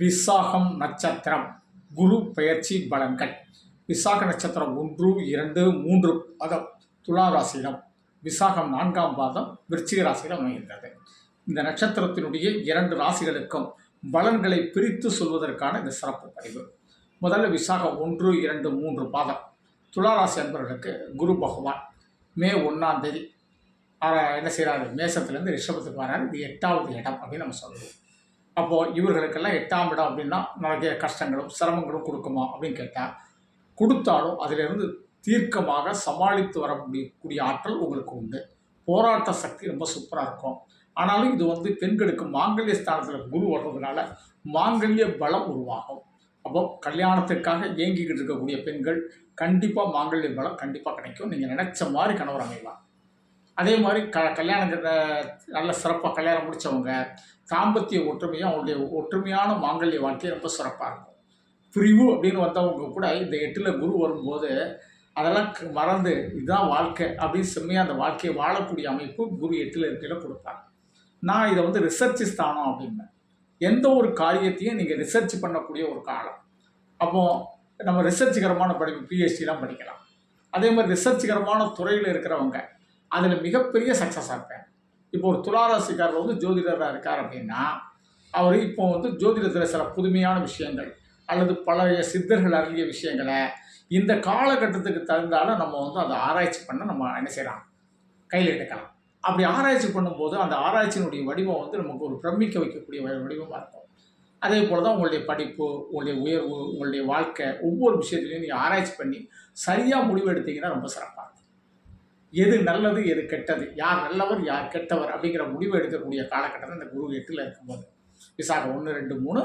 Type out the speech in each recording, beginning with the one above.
விசாகம் நட்சத்திரம் குரு பெயர்ச்சி பலன்கள். விசாக நட்சத்திரம் 1, 2, 3 பாதம் துலா ராசியிடம், விசாகம் 4ஆம் பாதம் விருச்சிக ராசியிடம் அமைகின்றது. இந்த நட்சத்திரத்தினுடைய 2 ராசிகளுக்கும் பலன்களை பிரித்து சொல்வதற்கான இந்த சிறப்பு பதிவு. முதல்ல விசாகம் 1, 2, 3 பாதம் துலா ராசி அன்பர்களுக்கு குரு பகவான் மே 1ஆம் தேதி என்ன செய்கிறாரு, மேசத்துலேருந்து ரிஷபத்துக்கு வராரு. இது 8வது இடம் அப்படின்னு நம்ம சொல்லுவோம். அப்போது இவர்களுக்கெல்லாம் 8ஆம் இடம் அப்படின்னா நிறைய கஷ்டங்களும் சிரமங்களும் கொடுக்குமா அப்படின்னு கேட்டால், கொடுத்தாலும் அதிலிருந்து தீர்க்கமாக சமாளித்து வர கூடிய ஆற்றல் உங்களுக்கு உண்டு. போராட்ட சக்தி ரொம்ப சூப்பராக இருக்கும். ஆனாலும் இது பெண்களுக்கு மாங்கல்ய ஸ்தானத்தில் குரு வர்றதுனால மாங்கல்ய பலம் உருவாகும். அப்போ கல்யாணத்திற்காக ஏங்கிக்கிட்டு இருக்கக்கூடிய பெண்கள் கண்டிப்பாக மாங்கல்ய பலம் கண்டிப்பாக கிடைக்கும். நீங்கள் நினச்ச மாதிரி கணவர் அமைவார். அதே மாதிரி கல்யாணத்தை நல்ல சிறப்பாக கல்யாணம் முடித்தவங்க தாம்பத்திய ஒற்றுமையாக அவங்களுடைய ஒற்றுமையான மாங்கல்ய வாழ்க்கை ரொம்ப சிறப்பாக இருக்கும். பிரிவு அப்படின்னு வந்தவங்க கூட இந்த 8ல் குரு வரும்போது அதெல்லாம் மறந்து இதுதான் வாழ்க்கை அப்படின்னு செம்மையாக அந்த வாழ்க்கையை வாழக்கூடிய அமைப்பு குரு 8ல் இருக்கையில் கொடுப்பாங்க. நான் இதை ரிசர்ச் ஸ்தானம் அப்படின்பேன். எந்த ஒரு காரியத்தையும் நீங்கள் ரிசர்ச் பண்ணக்கூடிய ஒரு காலம். அப்போது நம்ம ரிசர்ச்சுகரமான படிப்பு பிஹெச்டிலாம் படிக்கலாம். அதே மாதிரி ரிசர்ச்சுகரமான துறையில் இருக்கிறவங்க அதில் மிகப்பெரிய சக்ஸஸாக இருப்பேன். இப்போ ஒரு துளாராசிக்காரர் ஜோதிடராக இருக்கார் அப்படின்னா, அவர் இப்போ ஜோதிடத்தில் சில புதுமையான விஷயங்கள் அல்லது பழைய சித்தர்கள் அருளிய விஷயங்களை இந்த காலகட்டத்துக்கு தகுந்தாலும் நம்ம அதை ஆராய்ச்சி பண்ண நம்ம என்ன செய்யலாம், கையில் எடுக்கலாம். அப்படி ஆராய்ச்சி பண்ணும்போது அந்த ஆராய்ச்சியினுடைய வடிவம் நமக்கு ஒரு பிரமிக்க வைக்கக்கூடிய வடிவமாக இருக்கும். அதே போல் தான் உங்களுடைய படிப்பு, உங்களுடைய உயர்வு, உங்களுடைய வாழ்க்கை ஒவ்வொரு விஷயத்துலையும் நீங்கள் ஆராய்ச்சி பண்ணி சரியாக முடிவு எடுத்தீங்கன்னா ரொம்ப சிறப்பாக இருக்கும். எது நல்லது எது கெட்டது, யார் நல்லவர் யார் கெட்டவர் அப்படிங்கிற முடிவு எடுக்கக்கூடிய காலகட்டம் இந்த குரு 8ல் இருக்கும்போது. விசாகம் 1, 2, 3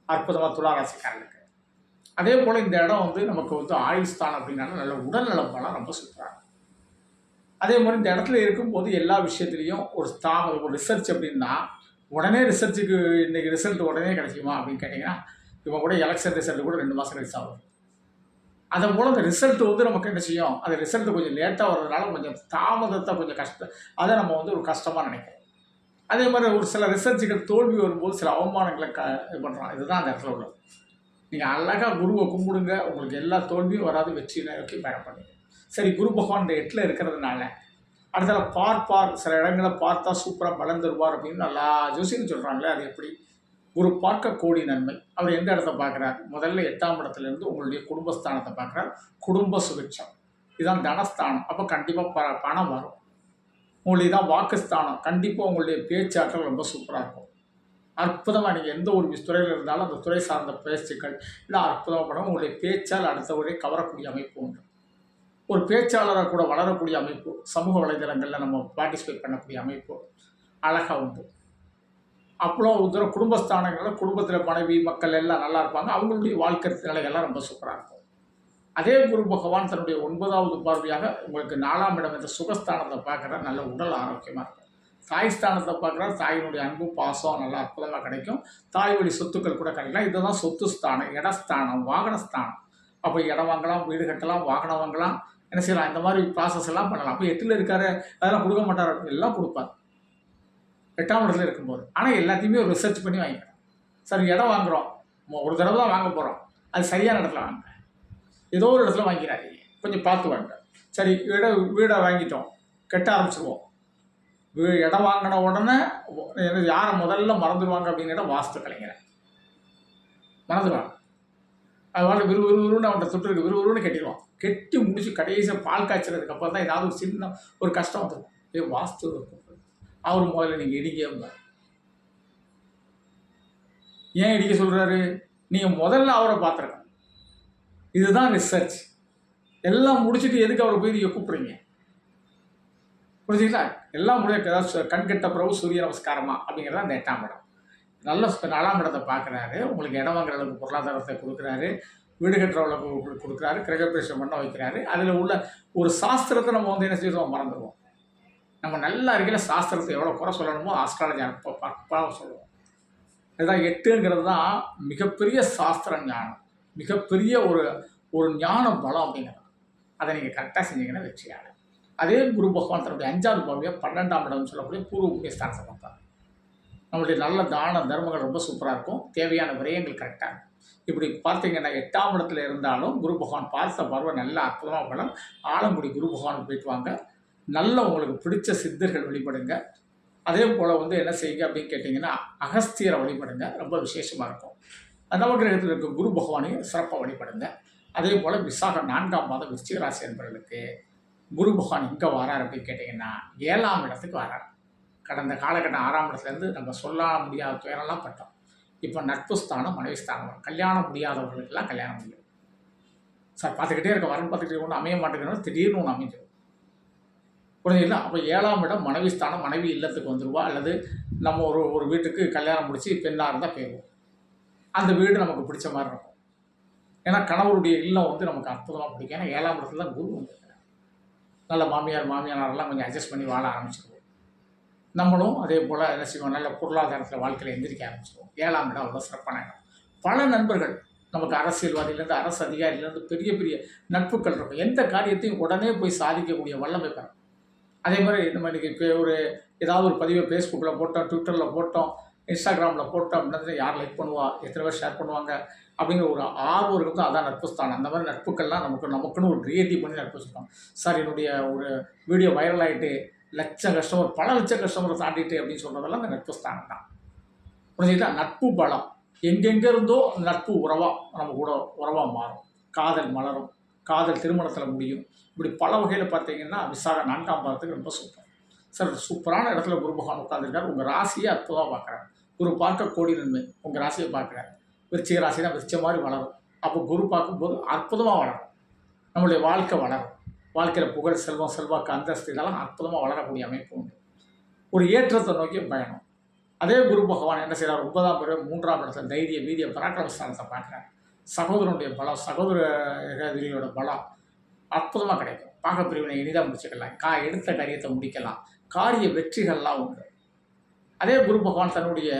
அற்புதமாக துளாராசிக்காரர்களுக்கு. அதே போல் இந்த இடம் நமக்கு ஆயுள் ஸ்தானம் அப்படின்னாலும் நல்ல உடல் நலம்பெல்லாம் ரொம்ப சூப்பராக. அதே மாதிரி இந்த இடத்துல இருக்கும்போது எல்லா விஷயத்துலையும் ஒரு ரிசர்ச் அப்படின்னா உடனே ரிசர்ச்சுக்கு இன்றைக்கி ரிசல்ட் உடனே கிடைக்குமா அப்படின்னு கேட்டிங்கன்னா, இப்போ கூட எலெக்ஷன் ரிசல்ட் கூட 2 மாதம் கழிச்சு ஆகும். அதை போல் அந்த ரிசல்ட் நமக்கு என்ன செய்யும், அந்த ரிசல்ட் கொஞ்சம் லேட்டாக வர்றதுனால கொஞ்சம் தாமதத்தை கொஞ்சம் கஷ்டம், அதை நம்ம ஒரு கஷ்டமாக நினைக்கிறோம். அதே மாதிரி ஒரு சில ரிசர்ச்சுகள் தோல்வி வரும்போது சில அவமானங்களை இது பண்ணுறோம். இதுதான் அந்த இடத்துல உள்ளது. நீங்கள் அழகாக குருவை கும்பிடுங்க, உங்களுக்கு எல்லா தோல்வியும் வராது, வெற்றி நோக்கி பயணம் பண்ணுங்க. சரி, குரு பகவான் இந்த 8ல் இருக்கிறதுனால அடுத்த பார்ப்பார், சில இடங்களை பார்த்தா சூப்பராக பலன் தருவார் அப்படின்னு நல்லா ஜோசியம் சொல்கிறாங்களே, அது எப்படி? குரு பார்க்க கோடி நன்மை. அவர் எந்த இடத்த பார்க்குறார்? முதல்ல 8ஆம் இடத்துலேருந்து உங்களுடைய குடும்பஸ்தானத்தை பார்க்குறார். குடும்ப சுபிட்சம், இதுதான் தனஸ்தானம். அப்போ கண்டிப்பாக பணம் வரும். உங்களுடைய தான் வாக்குஸ்தானம், கண்டிப்பாக உங்களுடைய பேச்சாற்றல் ரொம்ப சூப்பராக இருக்கும். அற்புதமாக நீங்கள் எந்த ஒரு துறையில் இருந்தாலும் அந்த துறை சார்ந்த பேச்சுக்கள் இல்லை அற்புதமாக படம் உங்களுடைய பேச்சால் அடுத்தவரை கவரக்கூடிய அமைப்பு உண்டு. ஒரு பேச்சாளராக கூட வளரக்கூடிய அமைப்பு, சமூக வலைதளங்களில் நம்ம பார்ட்டிசிபேட் பண்ணக்கூடிய அமைப்பு அழகாக உண்டு. அப்புறம் குடும்பஸ்தானங்களில் குடும்பத்தில் மனைவி மக்கள் எல்லாம் நல்லா இருப்பாங்க. அவங்களுடைய வாழ்க்கை நிலைகள்லாம் ரொம்ப சூப்பராக இருக்கும். அதே குரு பகவான் தன்னுடைய 9வது பார்வையாக உங்களுக்கு 4ஆம் இடம் என்ற சுகஸ்தானத்தை பார்க்குறார். நல்ல உடல் ஆரோக்கியமாக இருக்கும். தாய் ஸ்தானத்தை பார்க்குறார். தாயினுடைய அன்பு பாசம் நல்லா அற்புதமாக கிடைக்கும். தாய் வழி சொத்துக்கள் கூட கிடைக்கலாம். இதுதான் சொத்து ஸ்தானம், இடஸ்தானம், வாகனஸ்தானம். அப்போ இடம் வாங்கலாம், வீடு கட்டலாம், வாகனம் வாங்கலாம், என்ன செய்யலாம், இந்த மாதிரி ப்ராசஸ் எல்லாம் பண்ணலாம். அப்போ 8ல் இருக்காரு, அதெல்லாம் கொடுக்க மாட்டார், எல்லாம் கொடுப்பார் 8ஆம் இடத்துல இருக்கும்போது. ஆனால் எல்லாத்தையுமே ஒரு ரிசர்ச் பண்ணி வாங்கிக்கிறோம். சரி, இடம் வாங்குகிறோம், ஒரு தடவை தான் வாங்க போகிறோம், அது சரியான இடத்துல வாங்க. ஏதோ ஒரு இடத்துல வாங்கிறாங்க, கொஞ்சம் பார்த்து வாங்க. சரி, வீடை வாங்கிட்டோம், கட்ட ஆரம்பிச்சிருவோம். இடம் வாங்கின உடனே யாரை முதல்ல மறந்துடுவாங்க அப்படிங்கிற வாஸ்து கலைஞரை மறந்துடுவாங்க. அதனால விறுவிறுன்னு அவன்கிட்ட தொட்டுருக்கு, விறுவிறுன்னு கட்டிடுவான். கெட்டி முடிச்சு கடைசியாக பால் காய்ச்சறதுக்கு அப்புறம் தான் ஏதாவது ஒரு சின்ன ஒரு கஷ்டம் வந்துடும். வாஸ்து அவர் முதல்ல நீங்கள் இடிக்க. ஏன் இடிக்க சொல்கிறாரு? நீங்கள் முதல்ல அவரை பார்த்துருக்கணும். இதுதான் ரிசர்ச். எல்லாம் முடிச்சுட்டு எதுக்கு அவரை போய் நீங்கள் கூப்பிட்றீங்க? புரிஞ்சுங்களா? எல்லாம் முடிய கண் கெட்ட பிறகு சூரிய நமஸ்காரமா அப்படிங்கிறத அந்த 8ஆம் இடம். நல்ல 4ஆம் இடத்தை பார்க்குறாரு. உங்களுக்கு இடம் வாங்குற அளவுக்கு பொருளாதாரத்தை கொடுக்குறாரு, வீடு கட்டுற அளவுக்கு கொடுக்குறாரு, கிரகப்பிரவேசம் பண்ண வைக்கிறாரு. அதில் உள்ள ஒரு சாஸ்திரத்தை நம்ம என்ன செய்வோம், மறந்துடுவோம். நம்ம நல்லா இருக்கையில் சாஸ்திரத்தை எவ்வளோ குறை சொல்லணுமோ ஆஸ்ட்ராலஜி பப்பாக சொல்லுவோம். இதுதான் 8ங்கிறது தான் மிகப்பெரிய சாஸ்திர ஞானம், மிகப்பெரிய ஒரு ஞான பலம் அப்படிங்கிறது. அதை நீங்கள் கரெக்டாக செஞ்சீங்கன்னா வெற்றியாளர். அதே குரு பகவான் தன்னுடைய 5வது பார்வையாக 12ஆம் இடம்னு சொல்லக்கூடிய பூர்வ புண்ணிய ஸ்தானத்தை பார்ப்பார். நம்மளுடைய நல்ல தான தர்மங்கள் ரொம்ப சூப்பராக இருக்கும். தேவையான விரயங்கள் கரெக்டாக இருக்கும். இப்படி பார்த்தீங்கன்னா 8ஆம் இடத்துல இருந்தாலும் குரு பகவான் பார்த்த பார்வை நல்ல அற்புதமாக பலன். ஆலங்குடி குரு பகவானுக்கு போயிட்டு வாங்க. நல்ல உங்களுக்கு பிடிச்ச சித்தர்கள் வழிபடுங்க. அதே போல் வந்து என்ன செய்யுங்க அப்படின்னு கேட்டிங்கன்னா, அகஸ்தியரை வழிபடுங்க. ரொம்ப விசேஷமாக இருக்கும். நவகிரகத்தில் இருக்க குரு பகவானையும் சிறப்பாக வழிபடுங்க. அதே போல் விசாகம் 4ஆம் மாதம் விருச்சிக ராசி என்பவர்களுக்கு குரு பகவான் எங்கே வரார் அப்படின்னு கேட்டிங்கன்னா 7ஆம் இடத்துக்கு வரார். கடந்த காலகட்டம் 6ஆம் இடத்துலேருந்து நம்ம சொல்ல முடியாத துயரெல்லாம் பட்டோம். இப்போ நட்பு ஸ்தானம், மனைவி ஸ்தானம், கல்யாணம் முடியாதவர்களுக்கெல்லாம் கல்யாணம் முடியும். சார் பார்த்துக்கிட்டே இருக்க வரன்னு பார்த்துக்கிட்டே ஒன்று அமைய மாட்டேங்கிறோம், திடீர்னு ஒன்று அமைஞ்சிடும். புரிஞ்சுங்களா? அப்போ 7ஆம் இடம் மனைவி ஸ்தானம், மனைவி இல்லத்துக்கு வந்துடுவா. அல்லது நம்ம ஒரு வீட்டுக்கு கல்யாணம் முடித்து பெண்ணாக இருந்தால் போயிடுவோம். அந்த வீடு நமக்கு பிடிச்ச மாதிரி இருக்கும். ஏன்னா கணவருடைய இல்லம் வந்து நமக்கு அற்புதமாக பிடிக்கும். ஏன்னா 7ஆம் இடத்துல தான் குரு வந்து நல்ல மாமியாரெல்லாம் கொஞ்சம் அட்ஜஸ்ட் பண்ணி வாழ ஆரம்பிச்சிருவோம். நம்மளும் அதே போல் என்ன செய்வோம், நல்ல பொருளாதாரத்தில் வாழ்க்கையில் எந்திரிக்க ஆரம்பிச்சிடுவோம். 7ஆம் இடம் அவ்வளோ சிறப்பான இடம். பல நண்பர்கள் நமக்கு அரசியல்வாதியிலேருந்து அரசு அதிகாரியிலேருந்து பெரிய பெரிய நட்புகள் இருக்கும். எந்த காரியத்தையும் உடனே போய் சாதிக்கக்கூடிய வல்லமை பெறும். அதே மாதிரி நம்ம இன்றைக்கி இப்போ ஏதாவது ஒரு பதிவை ஃபேஸ்புக்கில் போட்டோம், ட்விட்டரில் போட்டோம், இன்ஸ்டாகிராமில் போட்டோம் அப்படின்னா யார் லைக் பண்ணுவா, எத்தனை பேர் ஷேர் பண்ணுவாங்க அப்படிங்கிற ஒரு ஆர்வம் இருக்குது. அதான் நட்பு ஸ்தானம். அந்த மாதிரி நட்புக்கள்லாம் நமக்குன்னு ஒரு கிரியேட்டிவ் பண்ணி நட்பு வச்சுருக்கோம். சார் என்னுடைய ஒரு வீடியோ வைரல் ஆகிட்டு லட்சம் கஸ்டமர், பல லட்சம் கஸ்டமரை தாண்டிட்டு அப்படின்னு சொல்கிறதெல்லாம் அந்த நட்பு ஸ்தானம் தான். புரிஞ்சுக்கிட்டா? நட்பு பலம். எங்கெங்கே இருந்தோ நட்பு நம்ம கூட உறவாக மாறும். காதல் மலரும், காதல் திருமணத்தில் முடியும். இப்படி பல வகையில் பார்த்தீங்கன்னா விசாகம் 4ஆம் பாதத்துக்கு ரொம்ப சூப்பர். சார் சூப்பரான இடத்துல குரு பகவான் உட்காந்துருக்காரு. உங்கள் ராசியை அற்புதமாக பார்க்குறாரு. குரு பார்க்க கோடி நன்மை. உங்கள் ராசியை பார்க்குறாரு. விருச்சிக ராசினா விருச்ச மாதிரி வளரும். அப்போ குரு பார்க்கும்போது அற்புதமாக வளரும். நம்மளுடைய வாழ்க்கை வளரும். வாழ்க்கையில் புகழ், செல்வம், செல்வாக்கு, அந்தஸ்து இதெல்லாம் அற்புதமாக வளரக்கூடிய அமைப்பு உண்டு. ஒரு ஏற்றத்தை நோக்கி பயணம். அதே குரு பகவான் என்ன செய்கிறார், 9ஆம் இடம் 3ஆம் இடத்துல தைரிய வீரிய பராக்கிரமஸ்தானத்தை பார்க்குறாரு. சகோதரனுடைய பலம், சகோதரியோட பலம் அற்புதமாக கிடைக்கும். பாகப்பிரிவினை எளிதாக முடிச்சுக்கலாம். எடுத்த காரியத்தை முடிக்கலாம். காரிய வெற்றிகள்லாம் உண்டு. அதே குரு பகவான் தன்னுடைய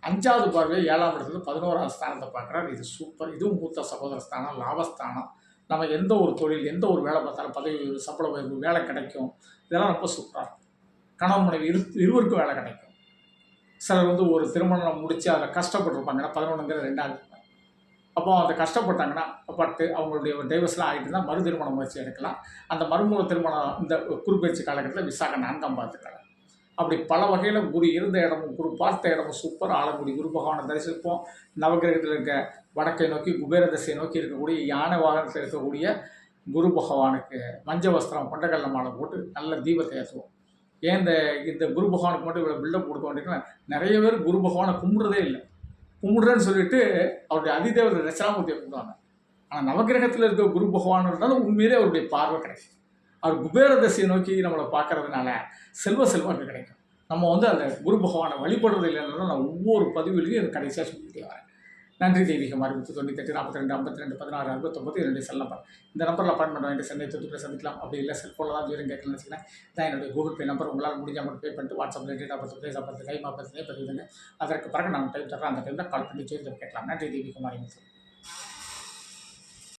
5வது பார்வையை 7ஆம் இடத்துல 11ஆம் ஸ்தானத்தை பார்க்குறாரு. இது சூப்பர். இதுவும் மூத்த சகோதர ஸ்தானம், லாபஸ்தானம். நம்ம எந்த ஒரு தொழில், எந்த ஒரு வேலை பார்த்தாலும் பதவி, சம்பள உயர்வு, வேலை கிடைக்கும். இதெல்லாம் ரொம்ப சூப்பராக இருக்கும். கணவன் மனைவி இருவருக்கும் வேலை கிடைக்கும். சிலர் வந்து ஒரு திருமணம் முடித்து அதில் கஷ்டப்பட்டுருப்பாங்கன்னா 11ங்கிற 2வது. அப்போ அந்த கஷ்டப்பட்டாங்கன்னா பட்டு அவங்களுடைய டைவர்ஸ்லாம் ஆகிட்டு தான் மறு திருமண முயற்சி எடுக்கலாம். அந்த மறுமுறை திருமணம் இந்த குருப்பெயர்ச்சி காலகட்டத்தில் விசாகம் 4ஆம் பாதத்துக்காக. அப்படி பல வகையில் குரு இருந்த இடமும் குரு பார்த்த இடமும் சூப்பர். ஆலங்குடி குரு பகவானை தரிசிப்போம். நவகிரகத்தில் இருக்க வடக்கை நோக்கி குபேர திசையை நோக்கி இருக்கக்கூடிய யானை வாகனத்தில் இருக்கக்கூடிய குரு பகவானுக்கு மஞ்சள் வஸ்திரம், கொண்டக்கல்ல மாலை போட்டு நல்ல தீபத்தை ஏற்றுவோம். ஏன் இந்த குரு பகவானுக்கு மட்டும் இவ்வளோ பில்டப் கொடுக்க வேண்டியதுன்னா, நிறைய பேர் குரு பகவானை கும்பிட்றதே இல்லை. கும்பிட்றேன்னு சொல்லிட்டு அவருடைய அதிதேவதை தட்சிணாமூர்த்தியை கும்பிடுவாங்க. ஆனால் நவகிரகத்தில் இருக்க குரு பகவான் இருந்தாலும் உண்மையிலே அவருடைய பார்வை கிடைக்கும். அவர் குபேர திசையை நோக்கி நம்மளை பார்க்கறதுனால செல்வாக்கு கிடைக்கும். நம்ம வந்து அந்த குரு பகவானை வழிபடுறது இல்லைன்னா நான் ஒவ்வொரு பதிவுலையும் எனக்கு கடைசியாக சொல்லிக்கிட்டே வரேன். நன்றி தெய்வீகம் 98 42 52 52 16 69 2 செல் நம்பர். இந்த நம்பரில் அப்பாயின்மெண்ட் வாங்கிட்டு சென்னை தூத்துக்குடியில் சந்திக்கலாம். அப்படி இல்லை செல்ஃபோனில் தான் தூரம் கேட்கலன்னு வச்சுக்கலாம். இதான் என்னுடைய கூகுள் பே நம்பர். உங்களால் முடிஞ்ச அமௌண்ட் பே பண்ணிட்டு வாட்ஸ்அப்பில் date of birth, place of birth, time of birth பதிவுங்க. அதற்கு பிறகு நான் டைம் தர்றேன். அந்த டைமில் கால் பண்ணி ஜோதிடம் கேட்கலாம். நன்றி தெய்வீகம்.